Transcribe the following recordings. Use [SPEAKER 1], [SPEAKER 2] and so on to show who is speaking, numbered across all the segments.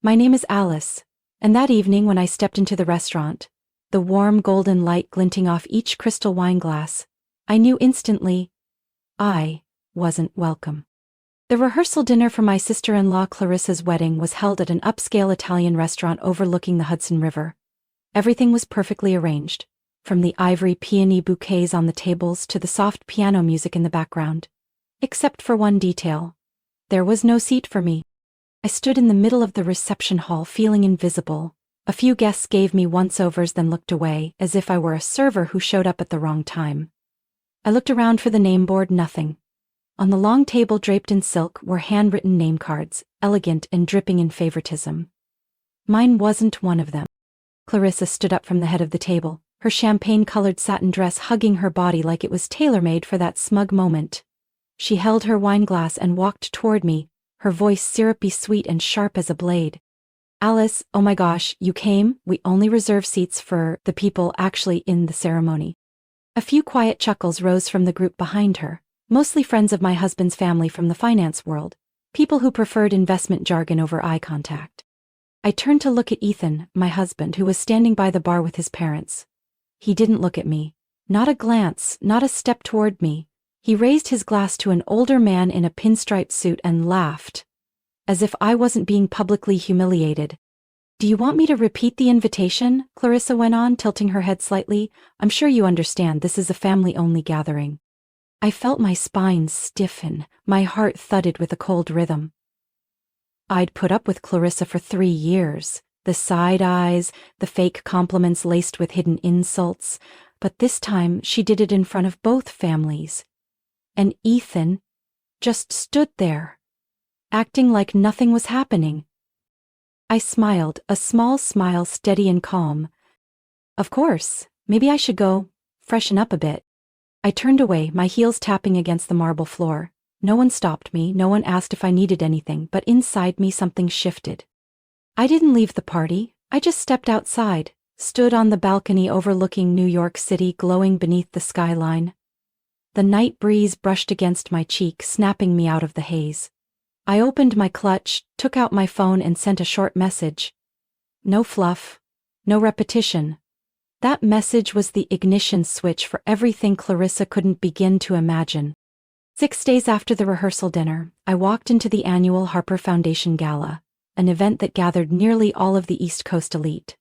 [SPEAKER 1] My name is Alice, and that evening when I stepped into the restaurant, the warm golden light glinting off each crystal wine glass, I knew instantly I wasn't welcome. The rehearsal dinner for my sister-in-law Clarissa's wedding was held at an upscale Italian restaurant overlooking the Hudson River. Everything was perfectly arranged, from the ivory peony bouquets on the tables to the soft piano music in the background. Except for one detail. There was no seat for me. I stood in the middle of the reception hall feeling invisible. A few guests gave me once-overs then looked away, as if I were a server who showed up at the wrong time. I looked around for the name board, nothing. On the long table draped in silk were handwritten name cards, elegant and dripping in favoritism. Mine wasn't one of them. Clarissa stood up from the head of the table, her champagne-colored satin dress hugging her body like it was tailor-made for that smug moment. She held her wine glass and walked toward me, her voice syrupy sweet and sharp as a blade. Alice, oh my gosh, you came? We only reserve seats for the people actually in the ceremony. A few quiet chuckles rose from the group behind her, mostly friends of my husband's family from the finance world, people who preferred investment jargon over eye contact. I turned to look at Ethan, my husband, who was standing by the bar with his parents. He didn't look at me. Not a glance, not a step toward me. He raised his glass to an older man in a pinstripe suit and laughed, as if I wasn't being publicly humiliated. Do you want me to repeat the invitation? Clarissa went on, tilting her head slightly. I'm sure you understand this is a family-only gathering. I felt my spine stiffen, my heart thudded with a cold rhythm. I'd put up with Clarissa for 3 years, the side eyes, the fake compliments laced with hidden insults, but this time she did it in front of both families. And Ethan just stood there, acting like nothing was happening. I smiled, a small smile steady and calm. Of course, maybe I should go freshen up a bit. I turned away, my heels tapping against the marble floor. No one stopped me, no one asked if I needed anything, but inside me something shifted. I didn't leave the party, I just stepped outside, stood on the balcony overlooking New York City glowing beneath the skyline. The night breeze brushed against my cheek, snapping me out of the haze. I opened my clutch, took out my phone and sent a short message. No fluff, no repetition. That message was the ignition switch for everything Clarissa couldn't begin to imagine. 6 days after the rehearsal dinner, I walked into the annual Harper Foundation Gala, an event that gathered nearly all of the East Coast elite.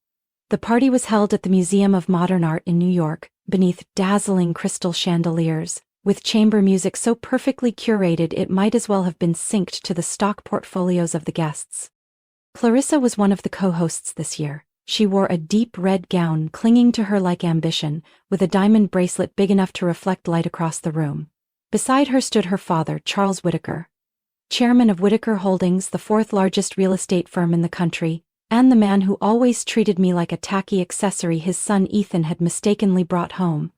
[SPEAKER 1] The party was held at the Museum of Modern Art in New York, beneath dazzling crystal chandeliers, with chamber music so perfectly curated it might as well have been synced to the stock portfolios of the guests. Clarissa was one of the co-hosts this year. She wore a deep red gown clinging to her like ambition, with a diamond bracelet big enough to reflect light across the room. Beside her stood her father, Charles Whitaker, chairman of Whitaker Holdings, the 4th largest real estate firm in the country, and the man who always treated me like a tacky accessory his son Ethan had mistakenly brought home.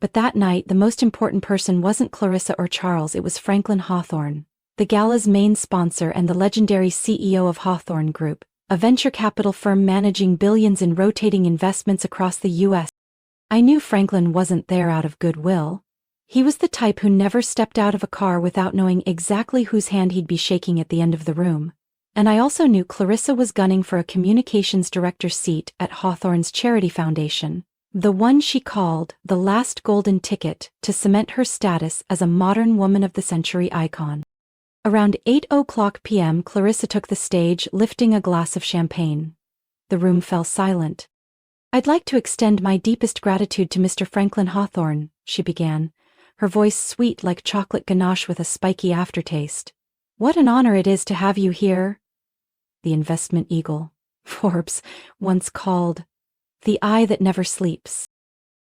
[SPEAKER 1] But that night the most important person wasn't Clarissa or Charles, it was Franklin Hawthorne, the gala's main sponsor and the legendary CEO of Hawthorne Group, a venture capital firm managing billions in rotating investments across the U.S. I knew Franklin wasn't there out of goodwill. He was the type who never stepped out of a car without knowing exactly whose hand he'd be shaking at the end of the room. And I also knew Clarissa was gunning for a communications director's seat at Hawthorne's charity foundation, the one she called the last golden ticket to cement her status as a modern woman of the century icon. Around 8:00 p.m. Clarissa took the stage, lifting a glass of champagne. The room fell silent. I'd like to extend my deepest gratitude to Mr. Franklin Hawthorne, she began, her voice sweet like chocolate ganache with a spiky aftertaste. What an honor it is to have you here. The investment eagle, Forbes, once called the eye that never sleeps.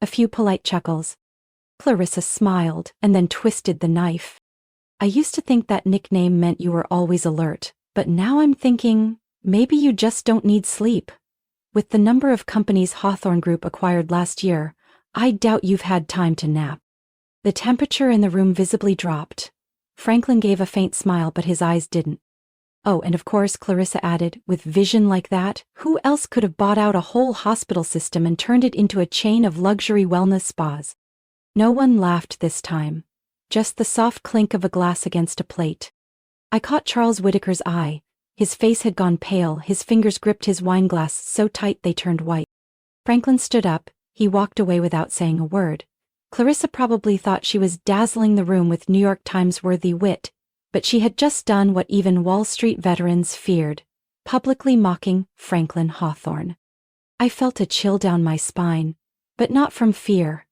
[SPEAKER 1] A few polite chuckles. Clarissa smiled and then twisted the knife. I used to think that nickname meant you were always alert, but now I'm thinking, maybe you just don't need sleep. With the number of companies Hawthorne Group acquired last year, I doubt you've had time to nap. The temperature in the room visibly dropped. Franklin gave a faint smile, but his eyes didn't. Oh, and of course, Clarissa added, with vision like that, who else could have bought out a whole hospital system and turned it into a chain of luxury wellness spas? No one laughed this time. Just the soft clink of a glass against a plate. I caught Charles Whitaker's eye, His face had gone pale, his fingers gripped his wineglass so tight they turned white. Franklin stood up, he walked away without saying a word. Clarissa probably thought she was dazzling the room with New York Times-worthy wit, but she had just done what even Wall Street veterans feared, publicly mocking Franklin Hawthorne. I felt a chill down my spine, but not from fear.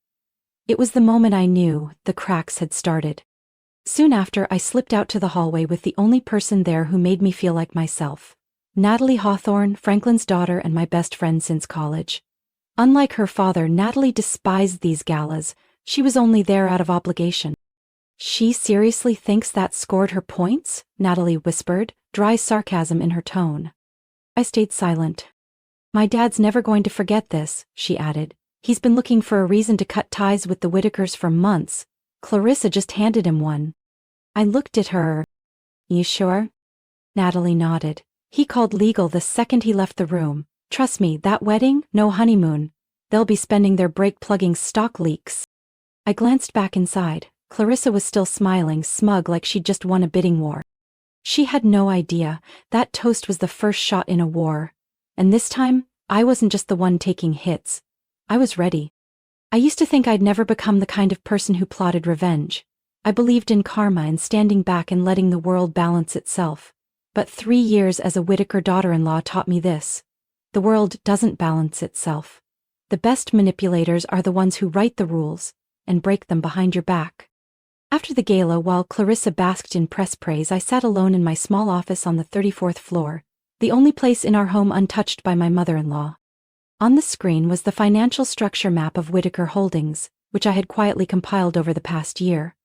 [SPEAKER 1] It was the moment I knew the cracks had started. Soon after, I slipped out to the hallway with the only person there who made me feel like myself. Natalie Hawthorne, Franklin's daughter and my best friend since college. Unlike her father, Natalie despised these galas. She was only there out of obligation. "She seriously thinks that scored her points?" Natalie whispered, dry sarcasm in her tone. I stayed silent. "My dad's never going to forget this," she added. "He's been looking for a reason to cut ties with the Whitakers for months. Clarissa just handed him one." I looked at her. "You sure?" Natalie nodded. "He called legal the second he left the room. Trust me, that wedding, no honeymoon. They'll be spending their break plugging stock leaks." I glanced back inside. Clarissa was still smiling, smug like she'd just won a bidding war. She had no idea that toast was the first shot in a war. And this time, I wasn't just the one taking hits. I was ready. I used to think I'd never become the kind of person who plotted revenge. I believed in karma and standing back and letting the world balance itself. But 3 years as a Whitaker daughter-in-law taught me this. The world doesn't balance itself. The best manipulators are the ones who write the rules and break them behind your back. After the gala, while Clarissa basked in press praise, I sat alone in my small office on the 34th floor, the only place in our home untouched by my mother-in-law. On the screen was the financial structure map of Whitaker Holdings, which I had quietly compiled over the past year.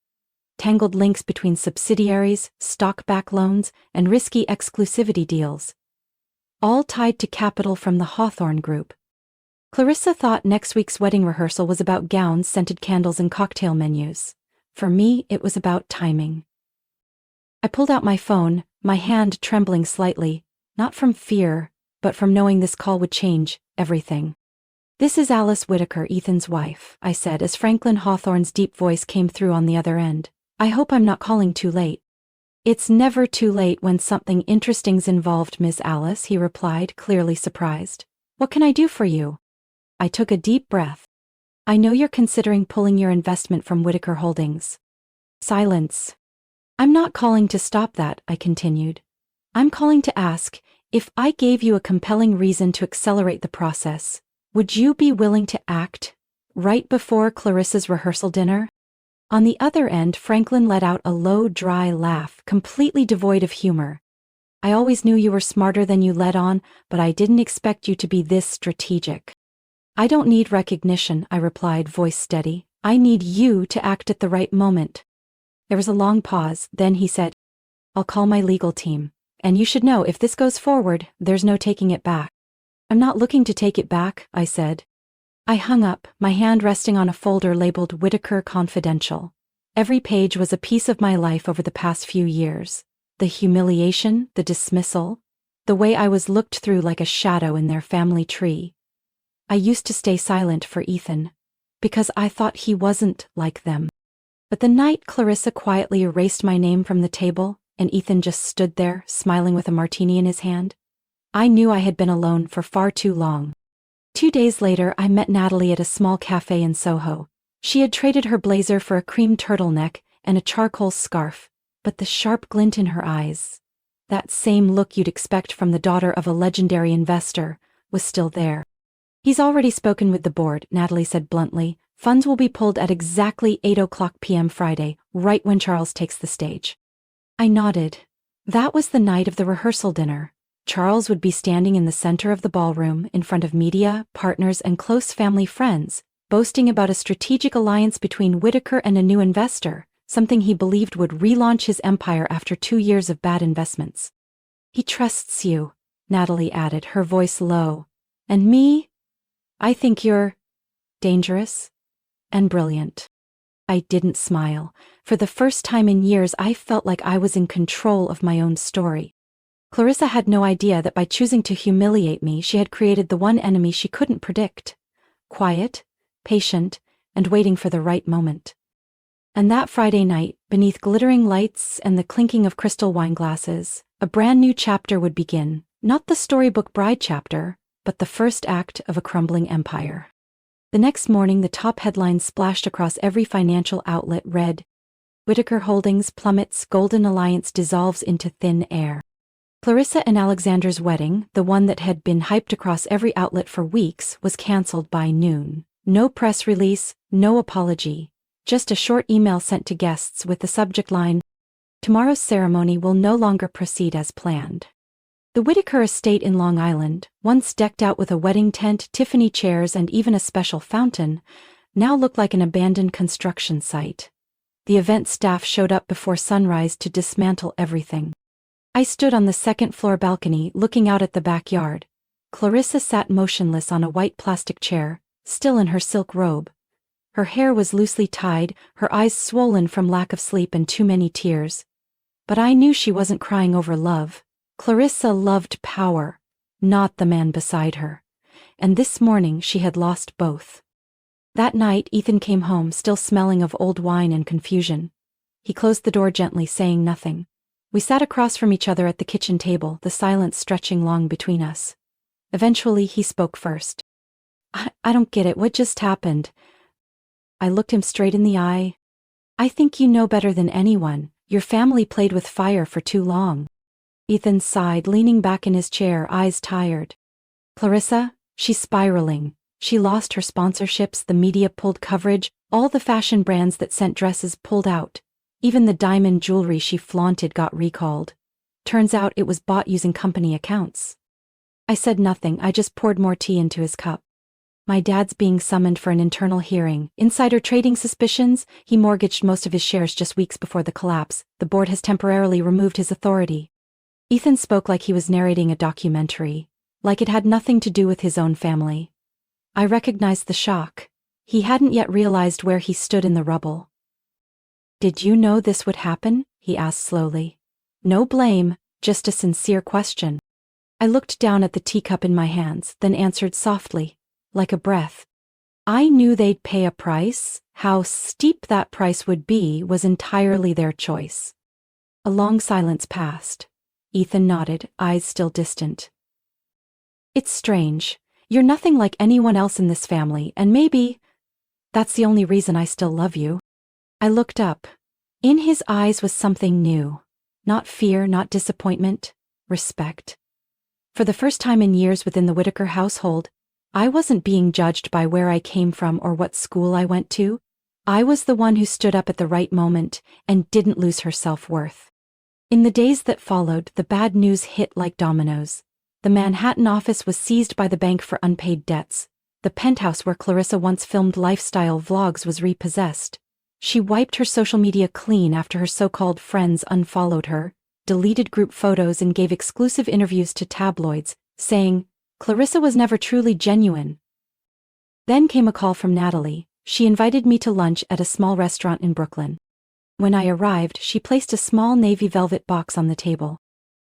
[SPEAKER 1] Tangled links between subsidiaries, stock-back loans, and risky exclusivity deals. All tied to capital from the Hawthorne Group. Clarissa thought next week's wedding rehearsal was about gowns, scented candles, and cocktail menus. For me, it was about timing. I pulled out my phone, my hand trembling slightly, not from fear, but from knowing this call would change everything. "This is Alice Whitaker, Ethan's wife," I said as Franklin Hawthorne's deep voice came through on the other end. "I hope I'm not calling too late." "It's never too late when something interesting's involved, Miss Alice," he replied, clearly surprised. "What can I do for you?" I took a deep breath. "I know you're considering pulling your investment from Whitaker Holdings." Silence. "I'm not calling to stop that," I continued. "I'm calling to ask, if I gave you a compelling reason to accelerate the process, would you be willing to act right before Clarissa's rehearsal dinner?" On the other end, Franklin let out a low, dry laugh, completely devoid of humor. "I always knew you were smarter than you let on, but I didn't expect you to be this strategic." "I don't need recognition," I replied, voice steady. "I need you to act at the right moment." There was a long pause, then he said, "I'll call my legal team. And you should know, if this goes forward, there's no taking it back." "I'm not looking to take it back," I said. I hung up, my hand resting on a folder labeled Whitaker Confidential. Every page was a piece of my life over the past few years. The humiliation, the dismissal, the way I was looked through like a shadow in their family tree. I used to stay silent for Ethan, because I thought he wasn't like them. But the night Clarissa quietly erased my name from the table, and Ethan just stood there, smiling with a martini in his hand, I knew I had been alone for far too long. 2 days later, I met Natalie at a small cafe in Soho. She had traded her blazer for a cream turtleneck and a charcoal scarf, but the sharp glint in her eyes, that same look you'd expect from the daughter of a legendary investor, was still there. "He's already spoken with the board," Natalie said bluntly. "Funds will be pulled at exactly 8:00 p.m. Friday, right when Charles takes the stage." I nodded. That was the night of the rehearsal dinner. Charles would be standing in the center of the ballroom, in front of media, partners, and close family friends, boasting about a strategic alliance between Whitaker and a new investor, something he believed would relaunch his empire after 2 years of bad investments. "He trusts you," Natalie added, her voice low. "And me? I think you're dangerous and brilliant." I didn't smile. For the first time in years, I felt like I was in control of my own story. Clarissa had no idea that by choosing to humiliate me, she had created the one enemy she couldn't predict. Quiet, patient, and waiting for the right moment. And that Friday night, beneath glittering lights and the clinking of crystal wine glasses, a brand new chapter would begin, not the storybook bride chapter, but the first act of a crumbling empire. The next morning, the top headlines splashed across every financial outlet read, Whittaker Holdings plummets, Golden Alliance dissolves into thin air. Clarissa and Alexander's wedding, the one that had been hyped across every outlet for weeks, was cancelled by noon. No press release, no apology. Just a short email sent to guests with the subject line, Tomorrow's ceremony will no longer proceed as planned. The Whittaker estate in Long Island, once decked out with a wedding tent, Tiffany chairs and even a special fountain, now looked like an abandoned construction site. The event staff showed up before sunrise to dismantle everything. I stood on the second-floor balcony looking out at the backyard. Clarissa sat motionless on a white plastic chair, still in her silk robe. Her hair was loosely tied, her eyes swollen from lack of sleep and too many tears. But I knew she wasn't crying over love. Clarissa loved power, not the man beside her. And this morning she had lost both. That night Ethan came home still smelling of old wine and confusion. He closed the door gently, saying nothing. We sat across from each other at the kitchen table, the silence stretching long between us. Eventually he spoke first. I don't get it, what just happened? I looked him straight in the eye. I think you know better than anyone. Your family played with fire for too long. Ethan sighed, leaning back in his chair, eyes tired. Clarissa, she's spiraling. She lost her sponsorships, the media pulled coverage, all the fashion brands that sent dresses pulled out. Even the diamond jewelry she flaunted got recalled. Turns out it was bought using company accounts. I said nothing, I just poured more tea into his cup. My dad's being summoned for an internal hearing. Insider trading suspicions. He mortgaged most of his shares just weeks before the collapse. The board has temporarily removed his authority. Ethan spoke like he was narrating a documentary, like it had nothing to do with his own family. I recognized the shock. He hadn't yet realized where he stood in the rubble. Did you know this would happen? He asked slowly. No blame, just a sincere question. I looked down at the teacup in my hands, then answered softly, like a breath. I knew they'd pay a price. How steep that price would be was entirely their choice. A long silence passed. Ethan nodded, eyes still distant. It's strange. You're nothing like anyone else in this family, and maybe that's the only reason I still love you. I looked up. In his eyes was something new. Not fear, not disappointment, respect. For the first time in years within the Whittaker household, I wasn't being judged by where I came from or what school I went to. I was the one who stood up at the right moment and didn't lose her self-worth. In the days that followed, the bad news hit like dominoes. The Manhattan office was seized by the bank for unpaid debts. The penthouse where Clarissa once filmed lifestyle vlogs was repossessed. She wiped her social media clean after her so-called friends unfollowed her, deleted group photos and gave exclusive interviews to tabloids, saying, Clarissa was never truly genuine. Then came a call from Natalie. She invited me to lunch at a small restaurant in Brooklyn. When I arrived, she placed a small navy velvet box on the table.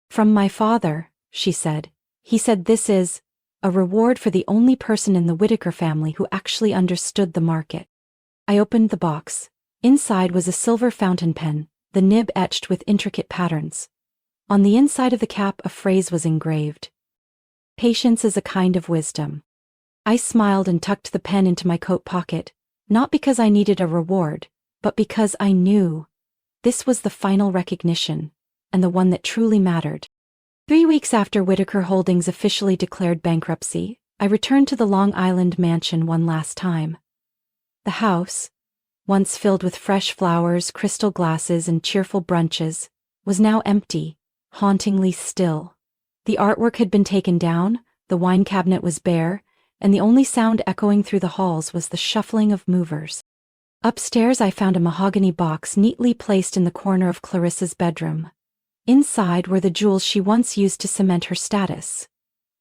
[SPEAKER 1] From my father, she said. He said this is a reward for the only person in the Whittaker family who actually understood the market. I opened the box. Inside was a silver fountain pen, the nib etched with intricate patterns. On the inside of the cap a phrase was engraved. Patience is a kind of wisdom. I smiled and tucked the pen into my coat pocket, not because I needed a reward, but because I knew this was the final recognition, and the one that truly mattered. 3 weeks after Whittaker Holdings officially declared bankruptcy, I returned to the Long Island mansion one last time. The house, once filled with fresh flowers, crystal glasses, and cheerful brunches, was now empty, hauntingly still. The artwork had been taken down, the wine cabinet was bare, and the only sound echoing through the halls was the shuffling of movers. Upstairs I found a mahogany box neatly placed in the corner of Clarissa's bedroom. Inside were the jewels she once used to cement her status.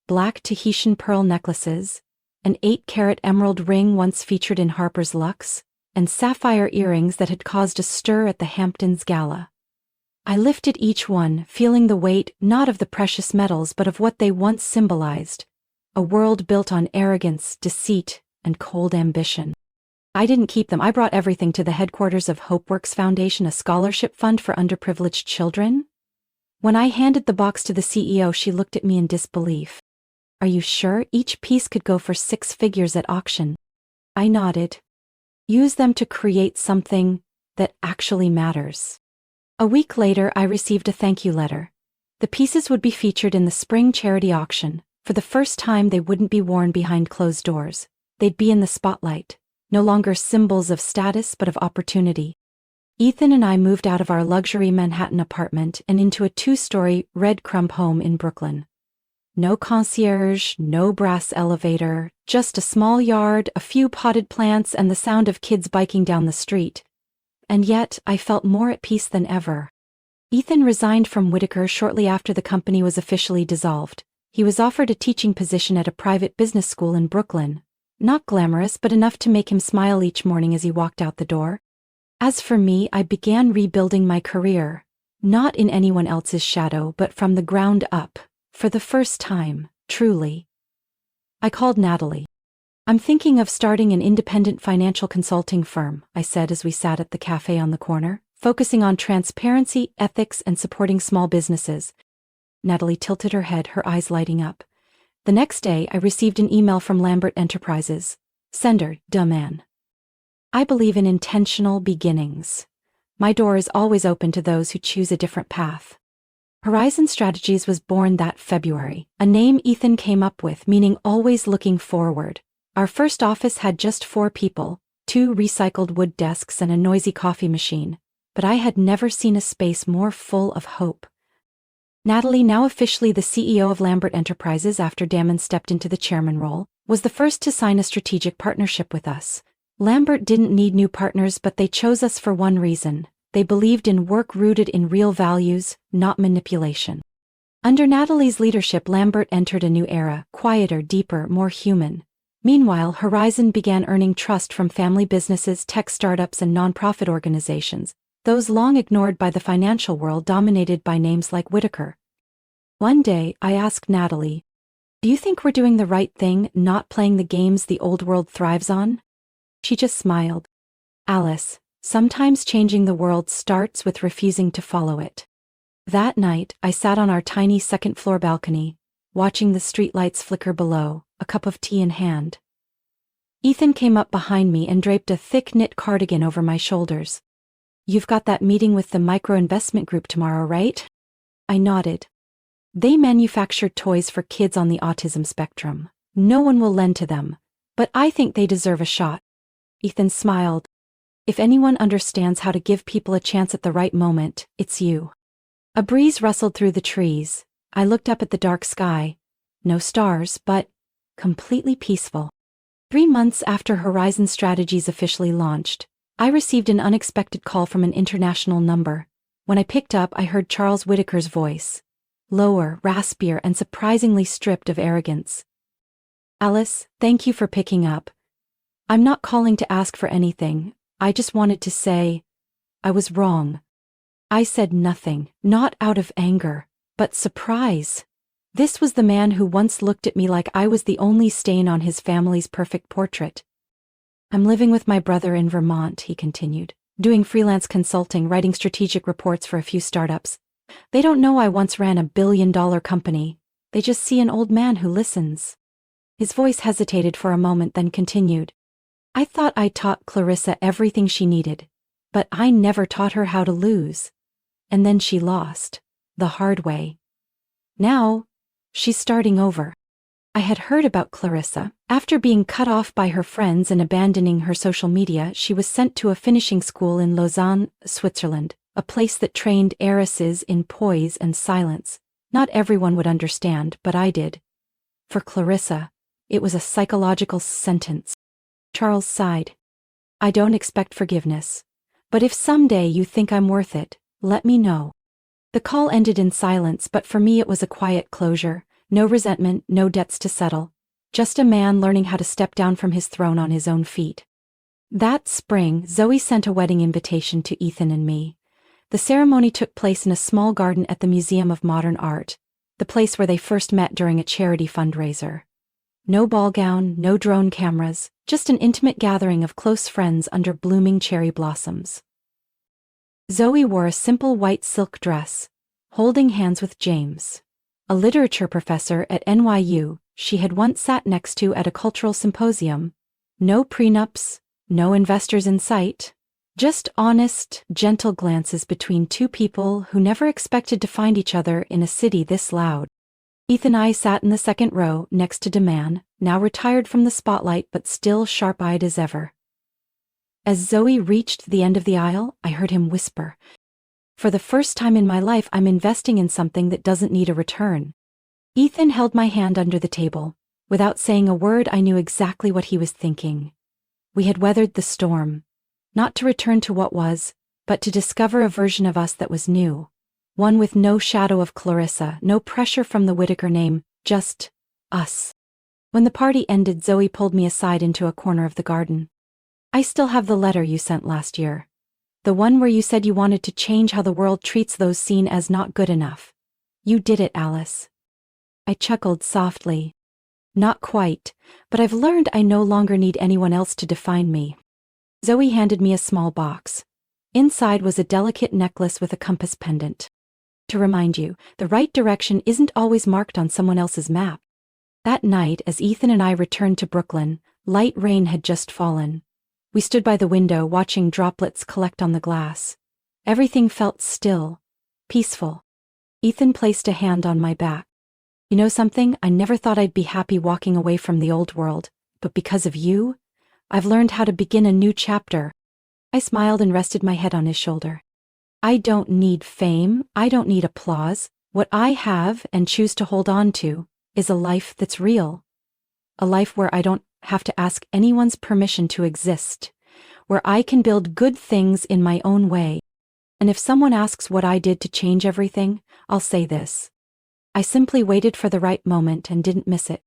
[SPEAKER 1] Black Tahitian pearl necklaces, an 8-carat emerald ring once featured in Harper's Luxe, and sapphire earrings that had caused a stir at the Hamptons Gala. I lifted each one, feeling the weight not of the precious metals but of what they once symbolized, a world built on arrogance, deceit, and cold ambition. I didn't keep them. I brought everything to the headquarters of HopeWorks Foundation, a scholarship fund for underprivileged children. When I handed the box to the CEO, she looked at me in disbelief. Are you sure? Each piece could go for 6 figures at auction. I nodded. Use them to create something that actually matters. A week later, I received a thank you letter. The pieces would be featured in the spring charity auction. For the first time, they wouldn't be worn behind closed doors. They'd be in the spotlight, no longer symbols of status but of opportunity. Ethan and I moved out of our luxury Manhattan apartment and into a 2-story red crumb home in Brooklyn. No concierge, no brass elevator, just a small yard, a few potted plants, and the sound of kids biking down the street. And yet, I felt more at peace than ever. Ethan resigned from Whitaker shortly after the company was officially dissolved. He was offered a teaching position at a private business school in Brooklyn. Not glamorous, but enough to make him smile each morning as he walked out the door. As for me, I began rebuilding my career. Not in anyone else's shadow, but from the ground up. For the first time, truly. I called Natalie. I'm thinking of starting an independent financial consulting firm, I said as we sat at the cafe on the corner, focusing on transparency, ethics, and supporting small businesses. Natalie tilted her head, her eyes lighting up. The next day, I received an email from Lambert Enterprises. Sender, man. I believe in intentional beginnings. My door is always open to those who choose a different path. Horizon Strategies was born that February, a name Ethan came up with, meaning always looking forward. Our first office had just 4 people, 2 recycled wood desks and a noisy coffee machine, but I had never seen a space more full of hope. Natalie, now officially the CEO of Lambert Enterprises after Damon stepped into the chairman role, was the first to sign a strategic partnership with us. Lambert didn't need new partners, but they chose us for one reason. They believed in work rooted in real values, not manipulation. Under Natalie's leadership, Lambert entered a new era, quieter, deeper, more human. Meanwhile, Horizon began earning trust from family businesses, tech startups, and nonprofit organizations, those long ignored by the financial world dominated by names like Whitaker. One day, I asked Natalie, "Do you think we're doing the right thing, not playing the games the old world thrives on?" She just smiled. "Alice, sometimes changing the world starts with refusing to follow it." That night, I sat on our tiny second-floor balcony, watching the streetlights flicker below, a cup of tea in hand. Ethan came up behind me and draped a thick knit cardigan over my shoulders. "You've got that meeting with the micro-investment group tomorrow, right?" I nodded. "They manufacture toys for kids on the autism spectrum. No one will lend to them, but I think they deserve a shot." Ethan smiled. "If anyone understands how to give people a chance at the right moment, it's you." A breeze rustled through the trees. I looked up at the dark sky. No stars, but completely peaceful. 3 months after Horizon Strategies officially launched, I received an unexpected call from an international number. When I picked up, I heard Charles Whitaker's voice. Lower, raspier, and surprisingly stripped of arrogance. "Alice, thank you for picking up. I'm not calling to ask for anything. I just wanted to say, I was wrong." I said nothing, not out of anger, but surprise. This was the man who once looked at me like I was the only stain on his family's perfect portrait. "I'm living with my brother in Vermont," he continued, "doing freelance consulting, writing strategic reports for a few startups. They don't know I once ran a billion-dollar company. They just see an old man who listens." His voice hesitated for a moment, then continued. "I thought I taught Clarissa everything she needed, but I never taught her how to lose. And then she lost, the hard way. Now, she's starting over." I had heard about Clarissa. After being cut off by her friends and abandoning her social media, she was sent to a finishing school in Lausanne, Switzerland, a place that trained heiresses in poise and silence. Not everyone would understand, but I did. For Clarissa, it was a psychological sentence. Charles sighed. "I don't expect forgiveness. But if someday you think I'm worth it, let me know." The call ended in silence, but for me it was a quiet closure. No resentment, no debts to settle. Just a man learning how to step down from his throne on his own feet. That spring, Zoe sent a wedding invitation to Ethan and me. The ceremony took place in a small garden at the Museum of Modern Art, the place where they first met during a charity fundraiser. No ball gown, no drone cameras, just an intimate gathering of close friends under blooming cherry blossoms. Zoe wore a simple white silk dress, holding hands with James, a literature professor at NYU she had once sat next to at a cultural symposium. No prenups, no investors in sight. Just honest, gentle glances between two people who never expected to find each other in a city this loud. Ethan and I sat in the second row next to DeMann, now retired from the spotlight but still sharp-eyed as ever. As Zoe reached the end of the aisle, I heard him whisper, "For the first time in my life, I'm investing in something that doesn't need a return." Ethan held my hand under the table. Without saying a word, I knew exactly what he was thinking. We had weathered the storm. Not to return to what was, but to discover a version of us that was new. One with no shadow of Clarissa, no pressure from the Whitaker name, just us. When the party ended, Zoe pulled me aside into a corner of the garden. "I still have the letter you sent last year. The one where you said you wanted to change how the world treats those seen as not good enough. You did it, Alice." I chuckled softly. "Not quite, but I've learned I no longer need anyone else to define me." Zoe handed me a small box. Inside was a delicate necklace with a compass pendant. "To remind you, the right direction isn't always marked on someone else's map." That night, as Ethan and I returned to Brooklyn, light rain had just fallen. We stood by the window watching droplets collect on the glass. Everything felt still, peaceful. Ethan placed a hand on my back. "You know something? I never thought I'd be happy walking away from the old world, but because of you, I've learned how to begin a new chapter." I smiled and rested my head on his shoulder. "I don't need fame, I don't need applause. What I have and choose to hold on to is a life that's real. A life where I don't have to ask anyone's permission to exist, where I can build good things in my own way. And if someone asks what I did to change everything, I'll say this: I simply waited for the right moment and didn't miss it.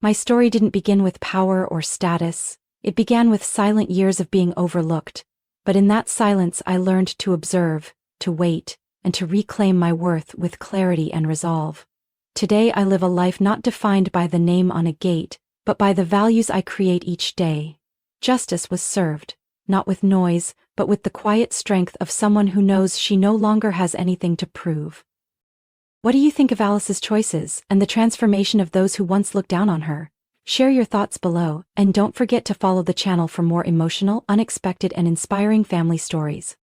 [SPEAKER 1] My story didn't begin with power or status. It began with silent years of being overlooked. But in that silence I learned to observe, to wait, and to reclaim my worth with clarity and resolve. Today I live a life not defined by the name on a gate, but by the values I create each day. Justice was served, not with noise, but with the quiet strength of someone who knows she no longer has anything to prove. What do you think of Alice's choices and the transformation of those who once looked down on her? Share your thoughts below, and don't forget to follow the channel for more emotional, unexpected, and inspiring family stories.